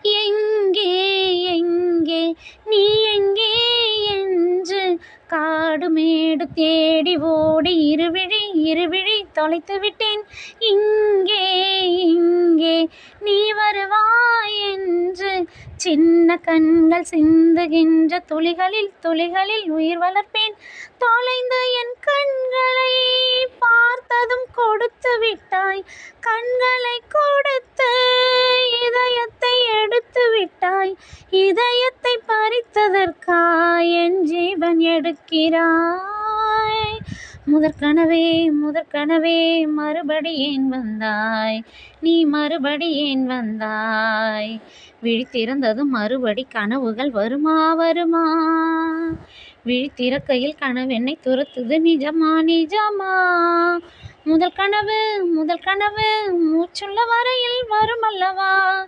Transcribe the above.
எங்கே எங்கே நீ எங்கே என்று காடு மேடு தேடி ஓடி இருவிழி தொலைத்து விட்டேன். இங்கே இங்கே நீ வருவாய் என்று சின்ன கண்கள் சிந்துகின்ற துளிகளில் உயிர் வளர்ப்பேன். தொலைந்த என் கண்களை பார்த்ததும் கொடுத்து விட்டாய். கண்களை கொடுத்து இதயத்தை எடுத்து விட்டாய். இதயத்தை பறித்ததற்காய் என் ஜீவன் எடுக்கிறாய். முதற்கனவே மறுபடி ஏன் வந்தாய்? நீ மறுபடி ஏன் வந்தாய்? விழித்திறந்ததும் மறுபடி கனவுகள் வருமா? விழித்திறக்கையில் கனவென்னை துரத்துது, நிஜமா? முதல் கனவு மூச்சுள்ள வரையில் வருமல்லவா?